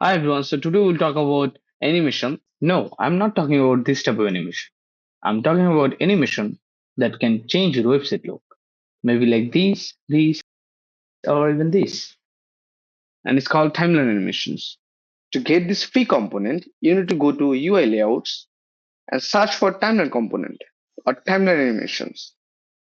Hi everyone, so today we'll talk about animation. No, I'm not talking about this type of animation. I'm talking about animation that can change your website look. Maybe like these, or even this. And it's called timeline animations. To get this free component, you need to go to UI layouts and search for timeline component or timeline animations.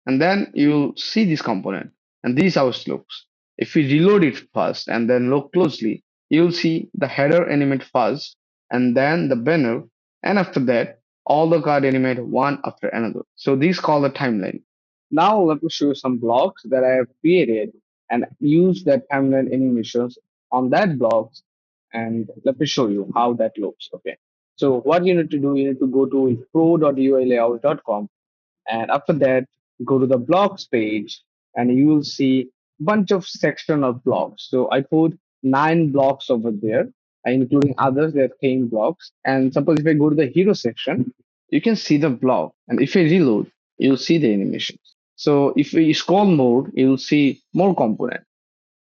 And then you'll see this component. And this is how it looks. If we reload it first and then look closely, you'll see the header animate first and then the banner. And after that, all the card animate one after another. So these call the timeline. Now let me show you some blocks that I have created and use that timeline animations on that blocks. And let me show you how that looks. Okay. So what you need to do, you need to go to pro.uilayout.com, and after that go to the blocks page and you will see bunch of section of blocks. So I put 9 blocks over there, including others. There are 10 blocks. And suppose if I go to the hero section, you can see the block, and if I reload, you'll see the animation. So if we scroll more, you'll see more component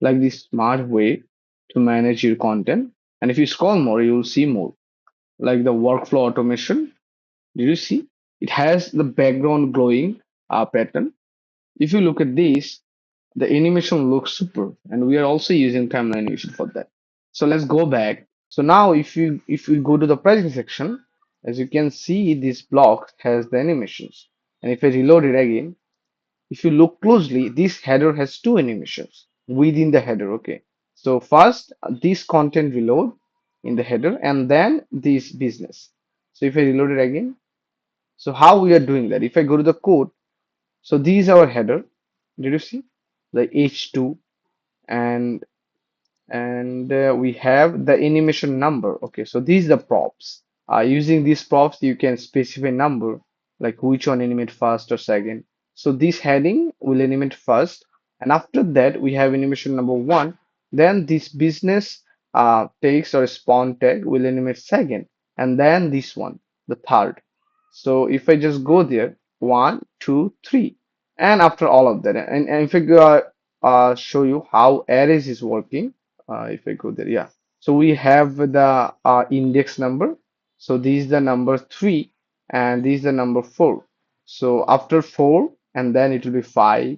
like this smart way to manage your content. And if you scroll more, you'll see more like the workflow automation. Did you see? It has the background glowing pattern. If you look at this, the animation looks super, and we are also using timeline animation for that. So let's go back. So now, if we go to the pricing section, as you can see, this block has the animations. And if I reload it again, if you look closely, this header has two animations within the header. Okay. So first, this content reload in the header, and then this business. So if I reload it again, so how we are doing that? If I go to the code, so these are our header. Did you see the H2, and we have the animation number. Okay, so these are the props. Using these props, you can specify number like which one animate first or second. So this heading will animate first, and after that we have animation number one. Then this business text or spawn tag will animate second, and then this one, the third. So if I just go there, one, two, three, and after all of that, and if I show you how arrays is working, if I go there, yeah. So we have the index number. So this is the number 3, and this is the number 4. So after 4, and then it will be 5,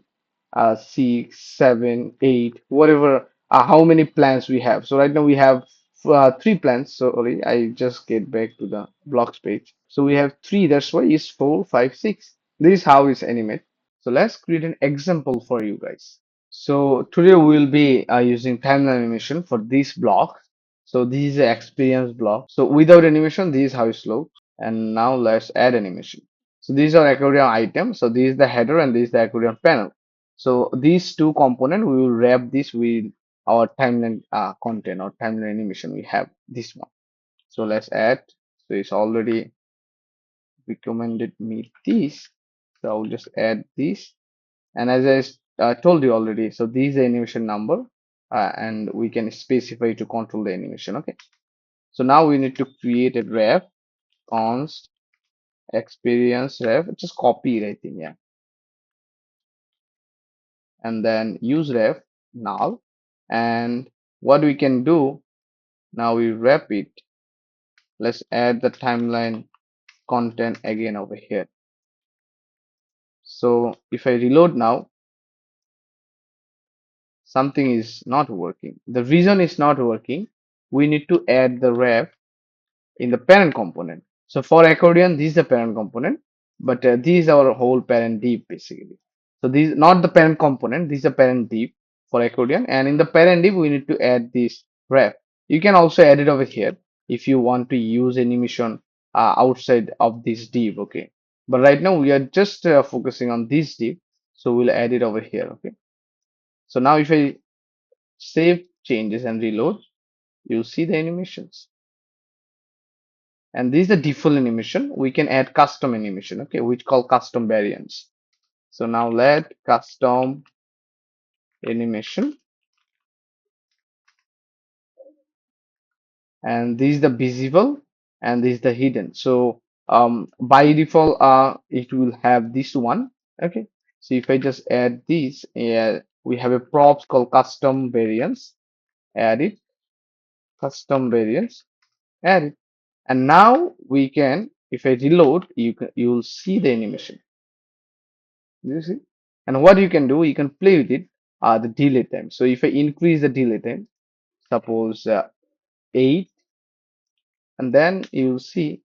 6, 7, 8, whatever, how many plans we have. So right now we have 3 plans. Sorry, I just get back to the blocks page. So we have 3, that's why it's 4, 5, 6. This is how it's animate. So let's create an example for you guys. So today we will be using timeline animation for this block. So this is the experience block. So without animation, this is how it looks. And now let's add animation. So these are accordion items. So this is the header and this is the accordion panel. So these two components, we will wrap this with our timeline content or timeline animation. We have this one. So let's add. So it's already recommended me this. So I'll just add this. And as I told you already, so this is the animation number, and we can specify to control the animation. Okay. So now we need to create a ref const experience ref. Just copy it, I think, yeah. And then use ref now. And what we can do now, we wrap it. Let's add the timeline content again over here. So if I reload now, something is not working. The reason it's not working, we need to add the ref in the parent component. So for accordion, this is the parent component, but this is our whole parent div basically. So this is not the parent component, this is a parent div for accordion, and in the parent div we need to add this ref. You can also add it over here if you want to use animation outside of this div. Okay, but right now we are just focusing on this div, so we'll add it over here. Okay, so now if I save changes and reload, you'll see the animations. And this is the default animation. We can add custom animation, okay, which call custom variants. So now let custom animation, and this is the visible and this is the hidden. So by default it will have this one. Okay, so if I just add this, yeah, we have a props called custom variants. Add it. custom variants, add it. And now we can, if I reload, you'll see the animation. You see? And what you can do, you can play with it, the delay time. So if I increase the delay time, suppose 8, and then you'll see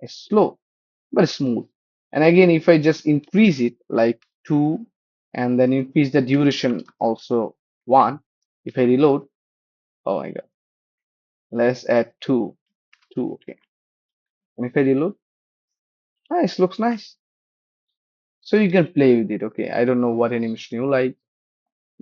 a slow but smooth. And again, if I just increase it like 2, and then increase the duration also 1, if I reload, oh my god, let's add 2, 2, okay. And if I reload, nice, looks nice. So you can play with it, okay. I don't know what animation you like.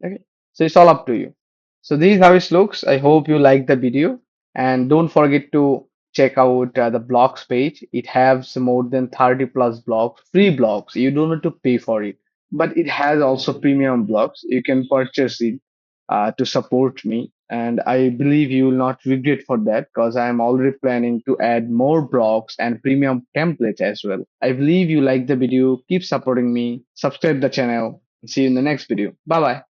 Okay, so it's all up to you. So this is how it looks. I hope you like the video, and don't forget to check out the blogs page. It has more than 30 plus blogs, free blogs. You don't need to pay for it, but it has also premium blogs. You can purchase it to support me, and I believe you will not regret for that because I am already planning to add more blogs and premium templates as well. I believe you like the video. Keep supporting me. Subscribe the channel. See you in the next video. Bye bye.